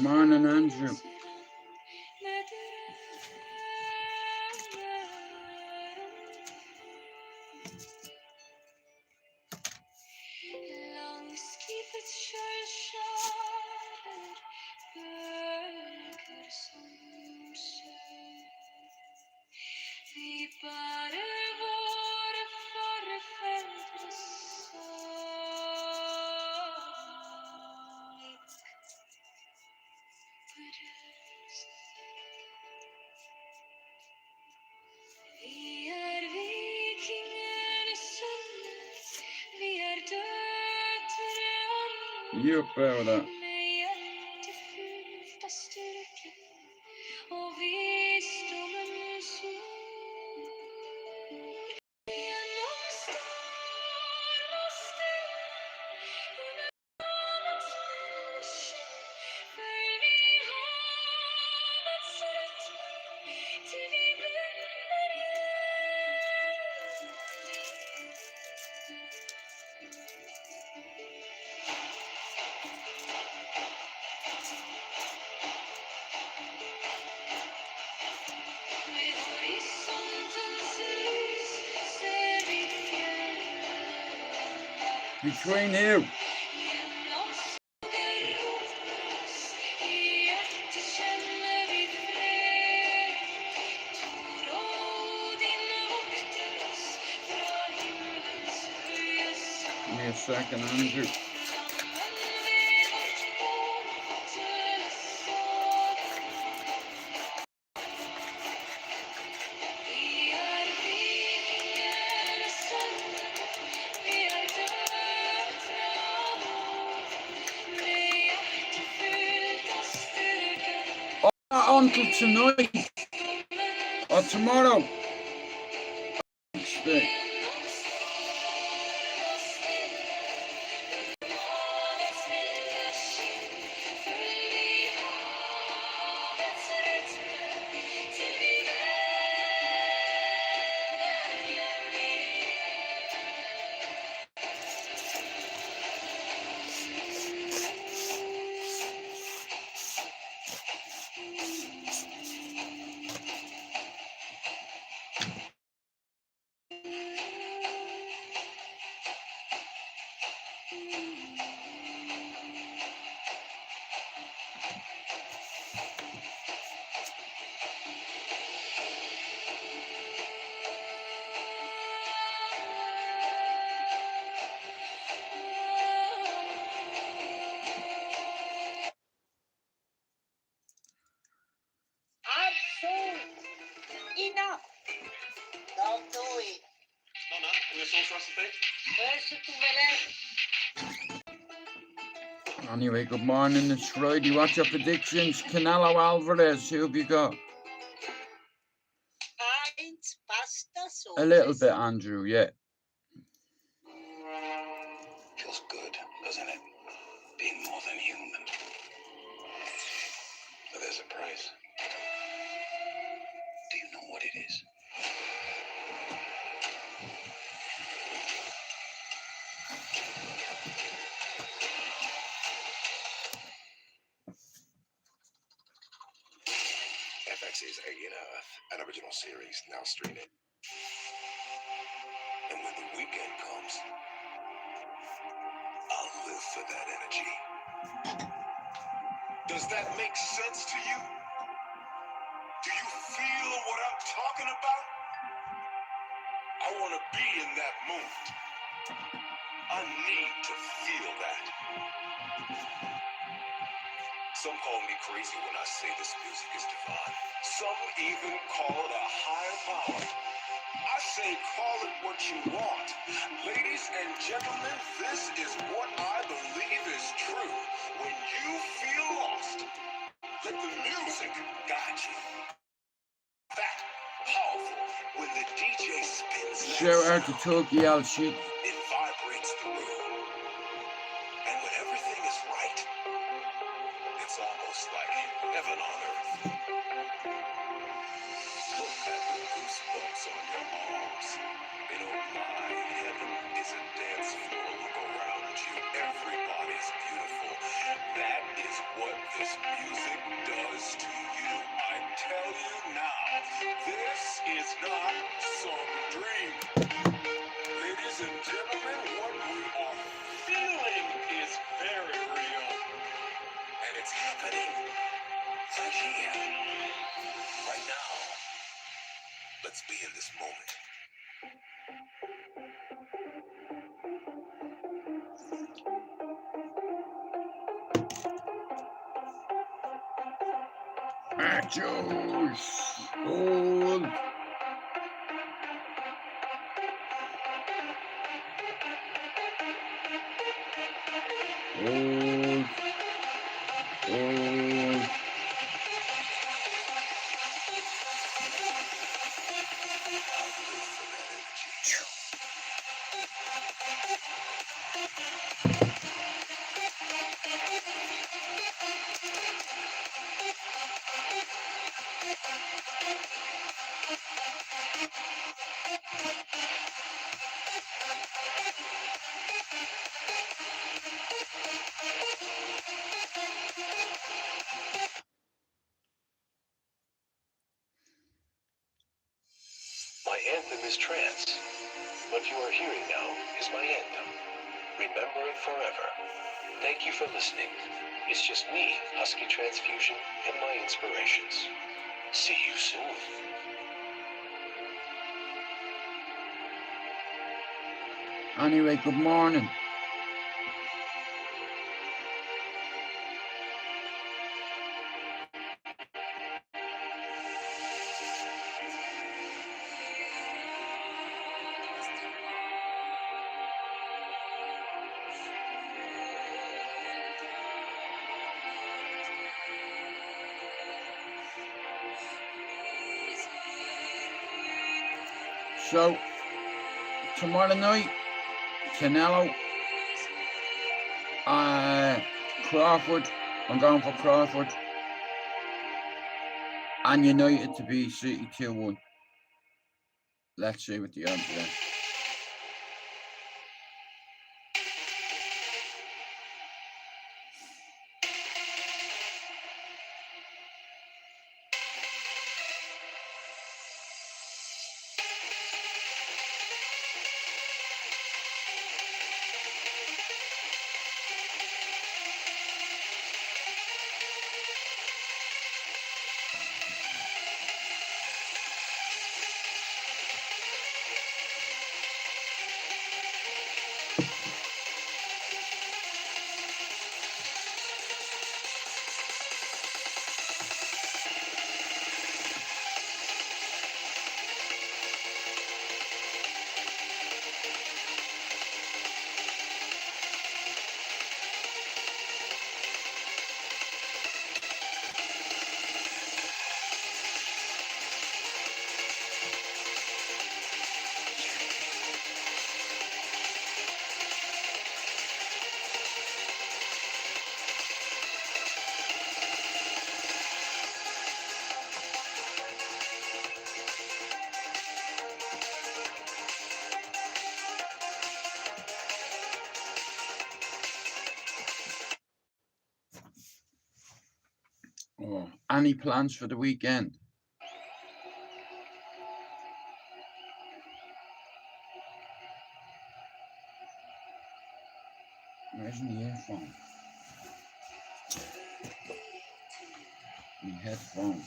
Morning, Andrew. You upp över det. Between you. Give me a second, Andrew. Until tonight or tomorrow. Enough. Don't do it. Anyway, good morning, it's Friday. What's your predictions? Canelo Alvarez, who have you got? A little bit, Andrew, yeah. Feels good, doesn't it? Being more than human. But there's a price. Do you know what it is? FX's Alien Earth, an original series, now streaming. And when the weekend comes, I'll live for that energy. Does that make sense to you? Do you feel what I'm talking about? I want to be in that moment. I need to feel that. Some call me crazy when I say this music is divine. Some even call it a higher power. I say call it what you want. Ladies and gentlemen, this is what I believe is true. When you feel lost, let the music guide you. That powerful. When the DJ spins that Shout out to sound, Tokyo shit. it vibrates the room. And when everything is right, it's almost like heaven on earth. Look at the goosebumps on your arms. They don't lie. Heaven is a dance floor. Look around you. Everybody's beautiful. That is what this music you now, this is not some dream. Ladies and gentlemen, what we are feeling is very real. And it's happening right here, right now. Let's be in this moment. Matthews. Hold. Hold. Hold. My anthem is trance. What you are hearing now is my anthem. Remember it forever. Thank you for listening. It's just me, Husky Transfusion, and my inspirations. See you soon. Anyway, good morning. So, tomorrow night, Canelo, Crawford. I'm going for Crawford. And United to be City 2-1. Let's see what the odds are. Oh, any plans for the weekend? Where's my earphone? My headphone.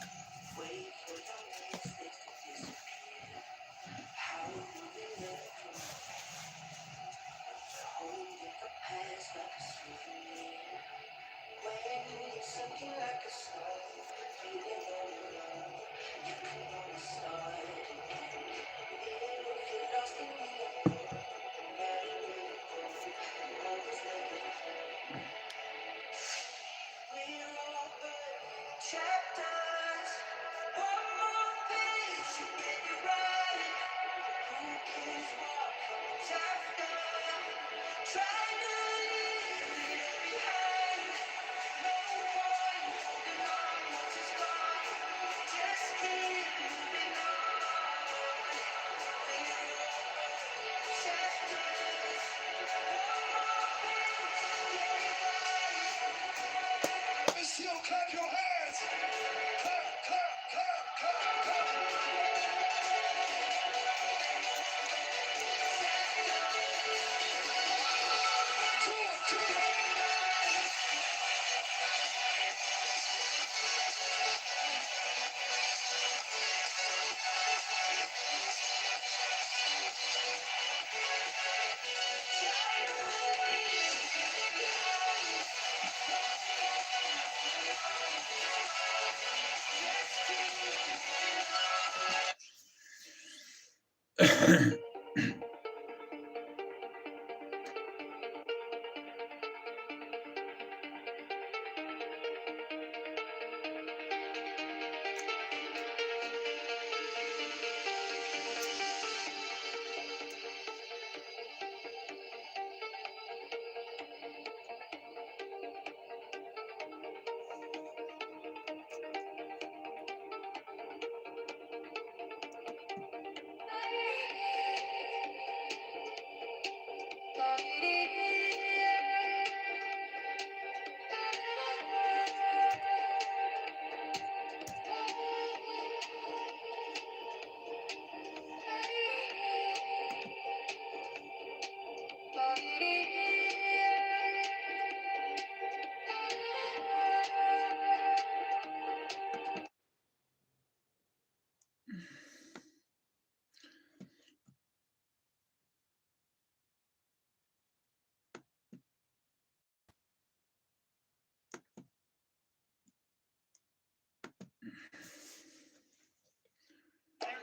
Chapters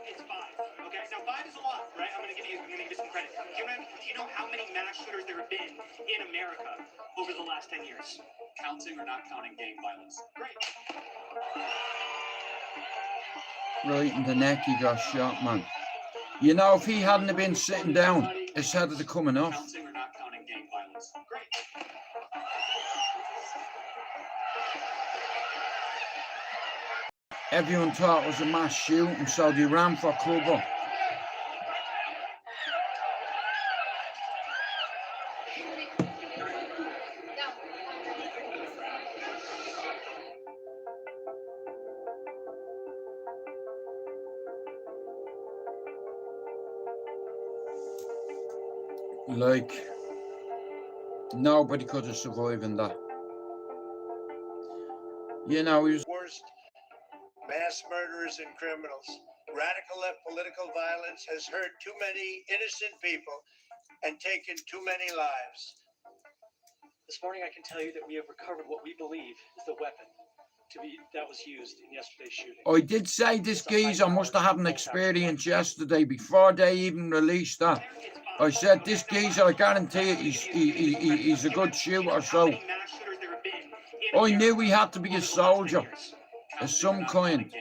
It's five. Okay, now five is a lot, right? I'm gonna give you some credit. Do you know how many mass shooters there have been in America over the last 10 years? Counting or not counting gang violence? Great. Right in the neck he got shot, man. You know, if he hadn't have been sitting down, his head would have coming off. Counting or not counting gang violence? Great. Everyone thought it was a mass shooting, so they ran for cover. Like, nobody could have survived in that. You know, he was worst mass murderers and criminals. Radical left political violence has hurt too many innocent people and taken too many lives. This morning I can tell you that we have recovered what we believe is the weapon that was used in yesterday's shooting. I did say this geezer must have had an experience yesterday before they even released that. I said this geezer, I guarantee it, he's a good shooter. So I knew he had to be a soldier of some kind.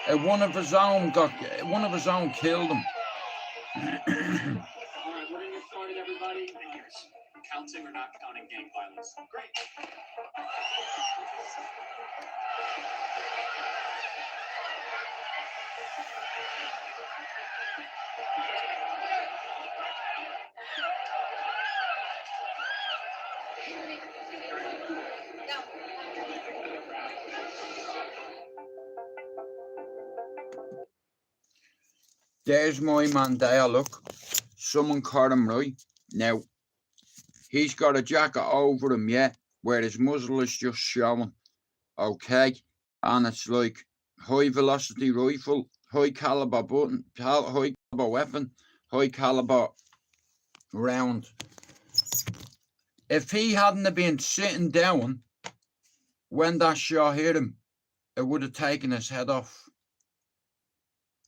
One of his own killed him. All right, we're gonna get started, everybody. Counting or not counting gang violence? Great. There's my man there, look. Someone caught him right. Now, he's got a jacket over him, yeah, where his muzzle is just showing. Okay. And it's like high velocity rifle, high caliber weapon, high caliber round. If he hadn't have been sitting down when that shot hit him, it would have taken his head off.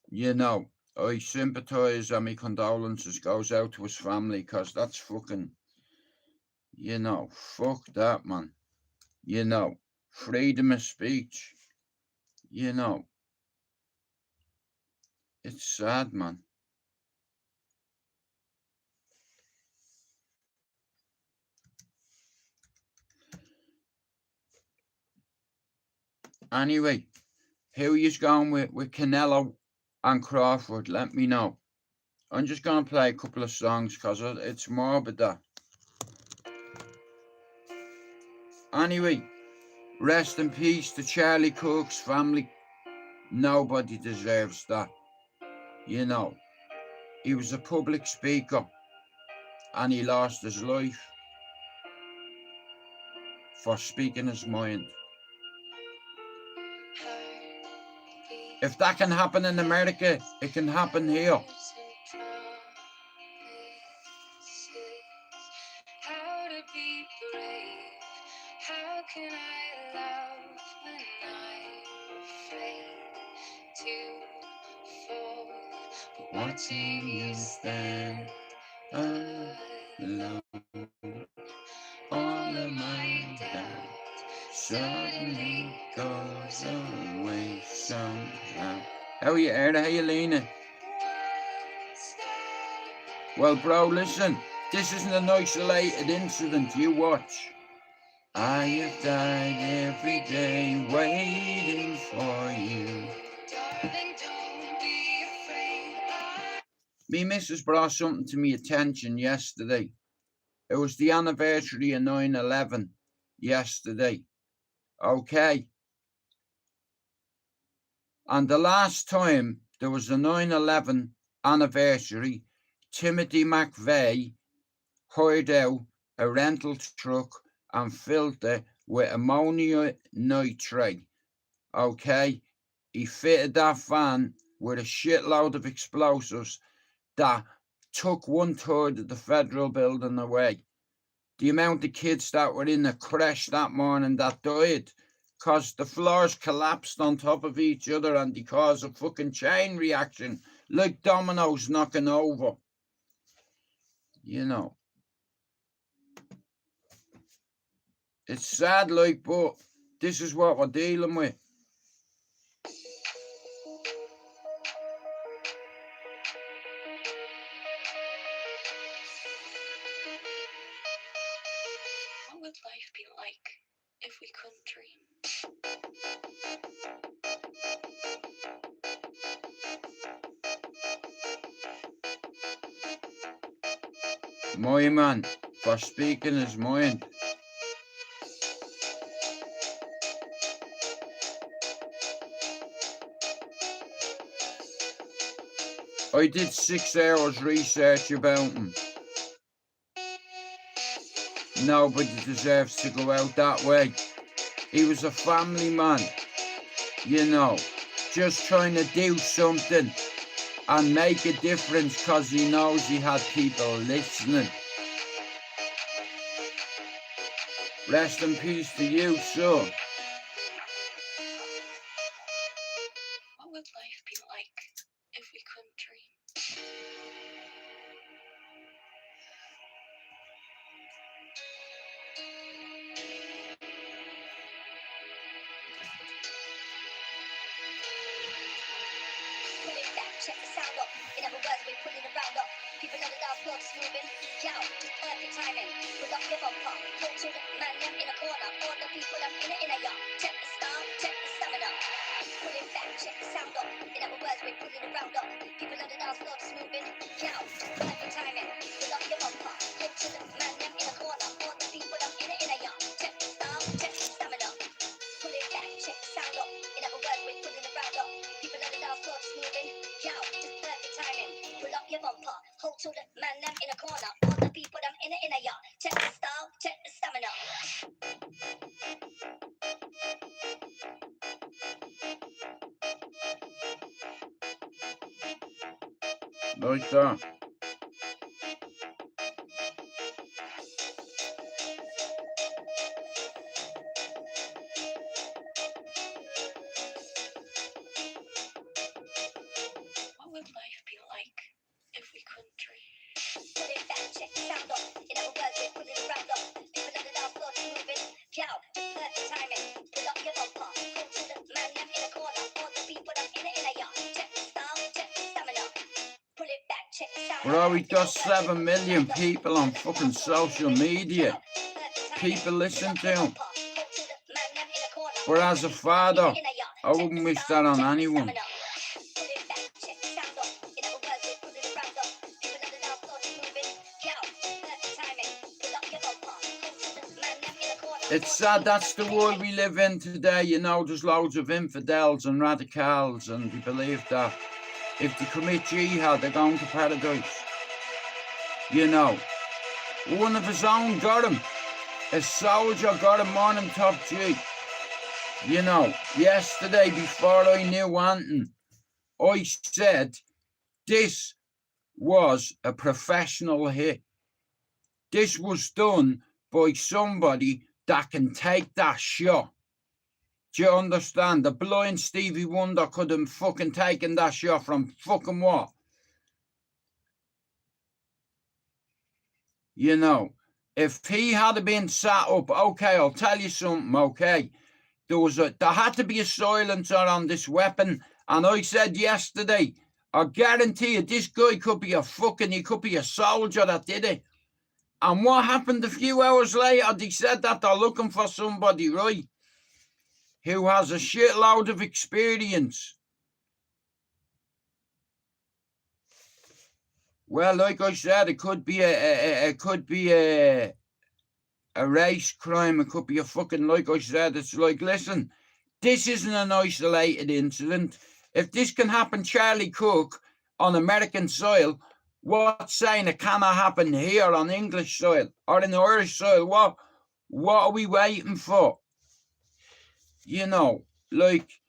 You know, I sympathise and my condolences goes out to his family, because that's fucking, you know, fuck that, man. You know, freedom of speech, you know. It's sad, man. Anyway, who you going with Canelo and Crawford? Let me know. I'm just going to play a couple of songs because it's morbid that. Anyway, rest in peace to Charlie Kirk's family. Nobody deserves that. You know, he was a public speaker and he lost his life for speaking his mind. If that can happen in America, it can happen here. How to be brave? How can I love when I'm afraid to fall? watching you stand alone. All of my doubt suddenly goes away somehow. How are you, Erda? How you, Lena? Well, bro, listen. This isn't an isolated incident. You watch. I have died every day waiting for you. Darling, don't be afraid. Me missus brought something to me attention yesterday. It was the anniversary of 9/11 yesterday. Okay. And the last time there was a 9/11 anniversary, Timothy McVeigh hired out a rental truck and filled it with ammonium nitrate. Okay. He fitted that van with a shitload of explosives that took 1/3 of the federal building away. The amount of kids that were in the crash that morning that died because the floors collapsed on top of each other and they caused a fucking chain reaction like dominoes knocking over. You know. It's sad, like, but this is what we're dealing with. What would life be like if we couldn't dream? My man, for speaking his mind. I did 6 hours research about him. Nobody deserves to go out that way. He was a family man, you know, just trying to do something and make a difference because he knows he had people listening. Rest in peace to you, son. What would life be like if we couldn't dream? Pull it back, check the sound up. In other words, we're pulling around up. People on the dance floor moving. Yo, just perfect timing. Pull up your bumper. Hold to the man them in a corner. All the people I'm in a yard. Check the style, check the stamina. Pull it back, check the sound up. In other words, we're pulling around up. People on the dance floor moving. Yo, just perfect timing. Pull up your bumper. Hold to the man them in a corner. All the people I'm in a yard. Check the style, check the stamina. Pull it back, check the sound up. In other words, we're pulling around up. People on the dance floor moving. Yo, just perfect timing. Pull up your bumper. Hold to the man them in a corner. All the people I'm in a yard. Check the style, check the stamina. Like that. What would life be like if we couldn't dream? Pull it back, check the sound up. In other words, we're pulling around up. People on the dance floor moving. Yo, just perfect timing. Pull up your bumper. Hold to the man them in a corner. All the people I'm in a yard. Check the style, check the stamina. Pull it back, check the sound up. Bro, he got 7 million people on fucking social media. People listen to him. But as a father, I wouldn't wish that on anyone. It's sad that's the world we live in today. You know, there's loads of infidels and radicals, and they believe that if they commit jihad, they're going to paradise. You know, one of his own got him. A soldier got him on him top G. You know, yesterday before I knew anything, I said this was a professional hit. This was done by somebody that can take that shot. Do you understand? The blind Stevie Wonder could have fucking taken that shot from fucking what? You know, if he had been sat up, okay, I'll tell you something, okay. There had to be a silencer on this weapon, and I said yesterday, I guarantee you, this guy could be he could be a soldier that did it. And what happened a few hours later? They said that they're looking for somebody, right, who has a shitload of experience. Well, like I said, it could be a race crime. It could be a fucking, like I said, it's like, listen, this isn't an isolated incident. If this can happen, Charlie Cook, on American soil, what's saying it cannot happen here on English soil or in Irish soil? What are we waiting for? You know, like,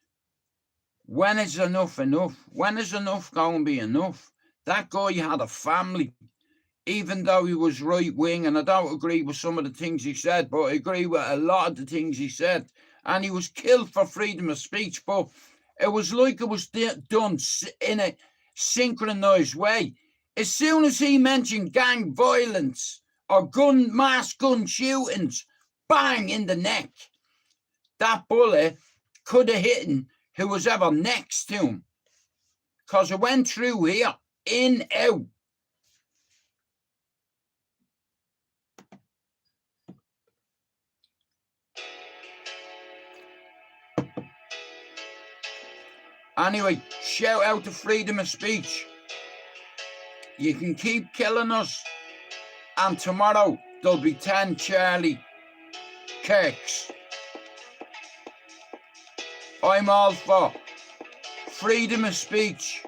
when is enough enough? When is enough going to be enough? That guy had a family. Even though he was right wing, and I don't agree with some of the things he said, but I agree with a lot of the things he said. And he was killed for freedom of speech, but it was like it was done in a synchronized way. As soon as he mentioned gang violence or mass gun shootings, bang, in the neck. That bullet could have hit who was ever next to him, because it went through here, in, out. Anyway, shout out to freedom of speech. You can keep killing us, and tomorrow there'll be 10 Charlie Kirks. I'm all for freedom of speech.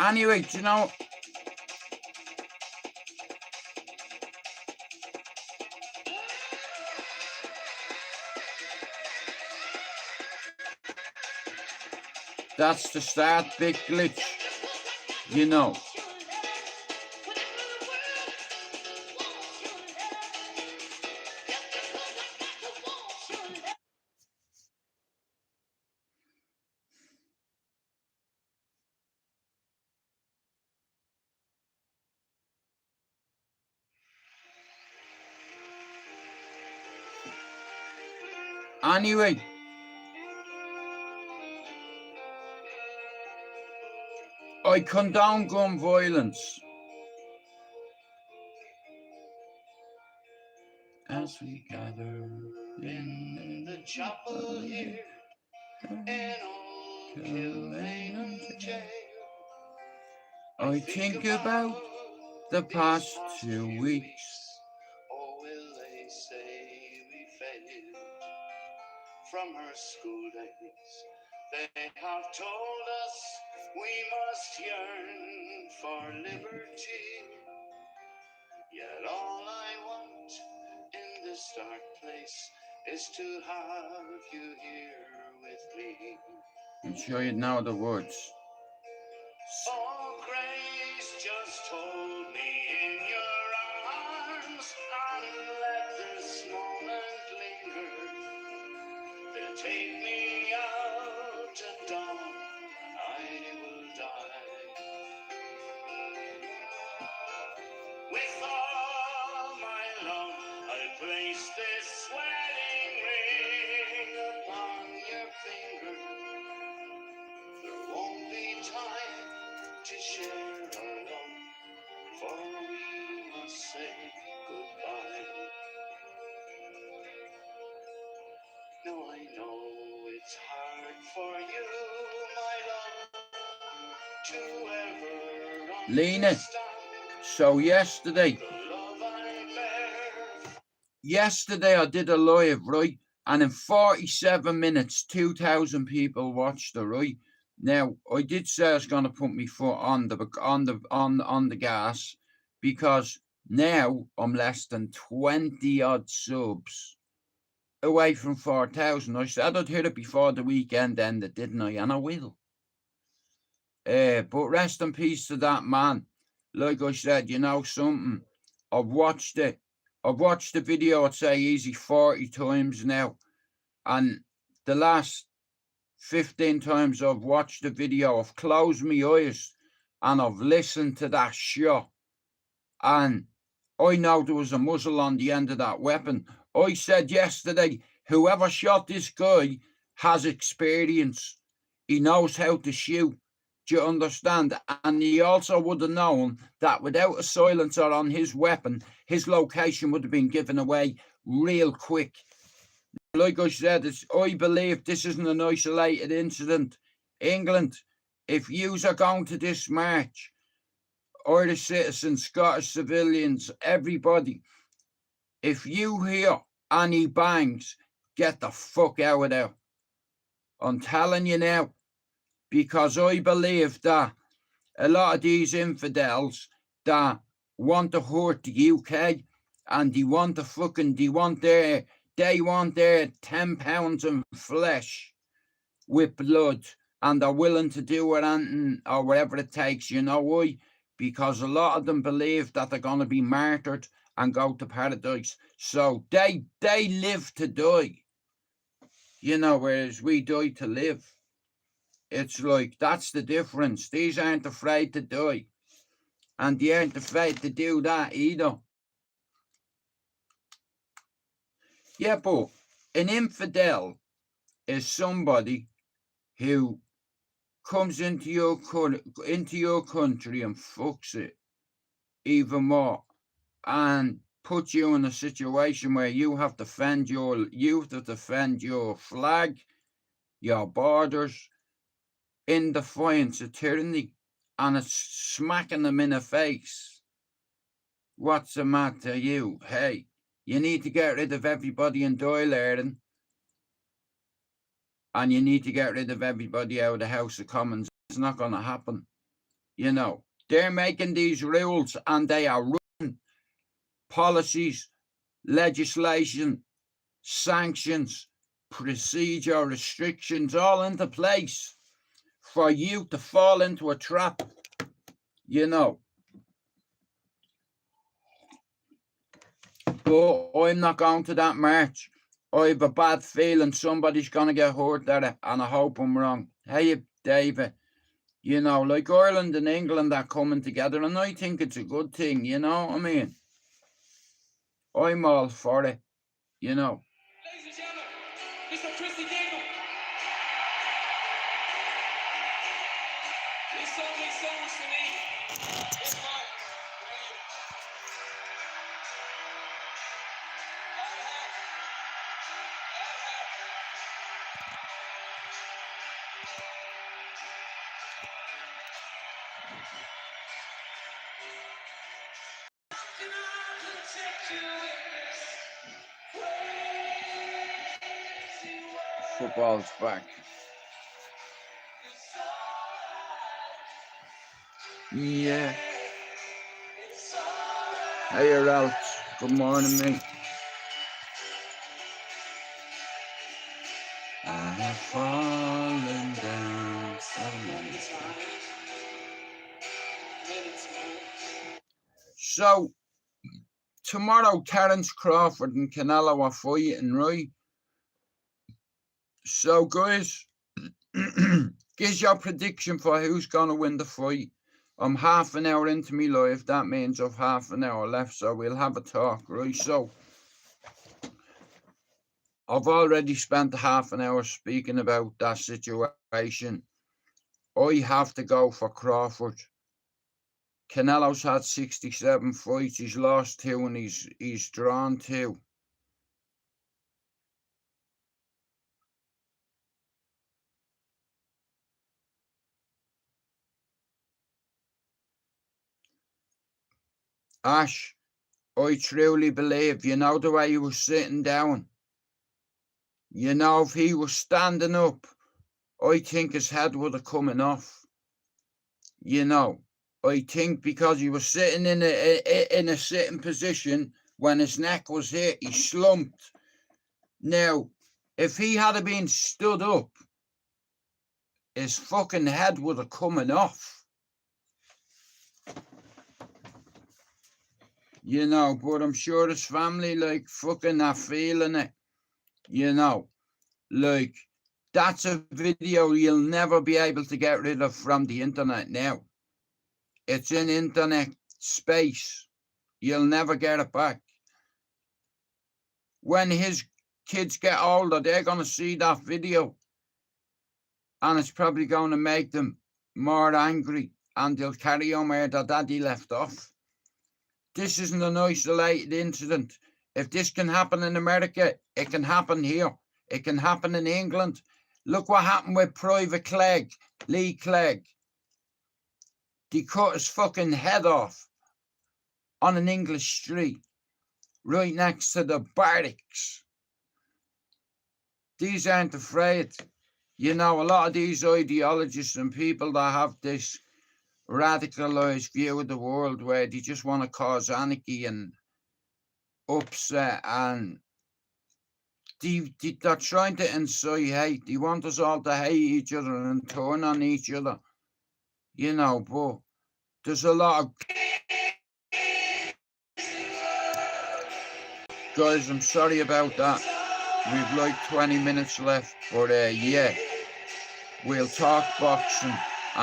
Anyway, do you know, that's the start, big glitch, you know. Anyway, I condone gun violence. As we gather in the chapel here, in old Kilmainham jail, I think about the past 2 weeks. Or will they say we failed from her school days? They have told us we must yearn for liberty. Yet all I want in this dark place is to have you here with me. I'm sure you know the words. Oh, Grace, just hold me in your arms and let this moment linger. They'll take me out at dawn and I will die. With all my love, I'll place this wedding ring upon your finger. There won't be time to share our love, for we must say goodbye. Now I know it's hard for you, my love, to ever Lena, understand so yesterday the love I bear. I did a live, right? And in 47 minutes, 2,000 people watched it, right? Now, I did say I was going to put my foot on the gas, because now I'm less than 20 odd subs away from 4,000. I said I'd hit it before the weekend ended, didn't I? And I will. But rest in peace to that man. Like I said, you know something? I've watched it. I've watched the video, I'd say easy 40 times now. And the last 15 times I've watched the video, I've closed my eyes and I've listened to that shot. And I know there was a muzzle on the end of that weapon. I said yesterday, whoever shot this guy has experience. He knows how to shoot. Do you understand? And he also would have known that without a silencer on his weapon, his location would have been given away real quick. Like I said, I believe this isn't an isolated incident. England, if yous are going to this march, Irish citizens, Scottish civilians, everybody, if you hear any bangs, get the fuck out of there. I'm telling you now, because I believe that a lot of these infidels that want to hurt the UK, and they want their 10 pounds of flesh with blood, and they're willing to do anything or whatever it takes. You know why? Because a lot of them believe that they're going to be martyred and go to paradise. So they live to die, you know, whereas we die to live. It's like, that's the difference. These aren't afraid to die, and they aren't afraid to do that either. Yeah, but an infidel is somebody who comes into your country and fucks it even more, and puts you in a situation where you have to defend your flag, your borders, in defiance of tyranny, and it's smacking them in the face. What's the matter, you? Hey, you need to get rid of everybody in Dáil, Éireann, and you need to get rid of everybody out of the House of Commons. It's not going to happen. You know, they're making these rules, and they are running policies, legislation, sanctions, procedure, restrictions, all into place for you to fall into a trap, you know. But I'm not going to that march. I have a bad feeling somebody's going to get hurt at it, and I hope I'm wrong. Hey, David, you know, like Ireland and England are coming together, and I think it's a good thing, you know what I mean? I'm all for it, you know. Ladies and gentlemen, Mr. Christy Dingle. This song means so much to me. It's mine. Football's back. Yeah. Hey, you're out. Good morning, mate. I have fallen down so many times. So, tomorrow, Terence Crawford and Canelo are fighting, right? So, guys, give your prediction for who's going to win the fight. I'm half an hour into me live. That means I've half an hour left, so we'll have a talk, right? So, I've already spent half an hour speaking about that situation. I have to go for Crawford. Canelo's had 67 fights. He's lost 2 and he's drawn 2. Ash, I truly believe, you know the way he was sitting down You know, if he was standing up, I think his head would have coming off. You know, I think because he was sitting in a sitting position when his neck was hit, he slumped. Now, if he had been stood up, his fucking head would have coming off. You know, but I'm sure his family, like, fucking are feeling it. You know, like, that's a video you'll never be able to get rid of from the internet now. It's in internet space. You'll never get it back. When his kids get older, they're going to see that video. And it's probably going to make them more angry. And they'll carry on where their daddy left off. This isn't an isolated incident. If this can happen in America, it can happen here. It can happen in England. Look what happened with Private Clegg, Lee Clegg. They cut his fucking head off on an English street right next to the barracks. These aren't afraid. You know, a lot of these ideologists and people that have this radicalized view of the world where they just want to cause anarchy and upset, and they're trying to incite hate. They want us all to hate each other and turn on each other. You know, but there's a lot of... Guys, I'm sorry about that. We've like 20 minutes left, but yeah, we'll talk boxing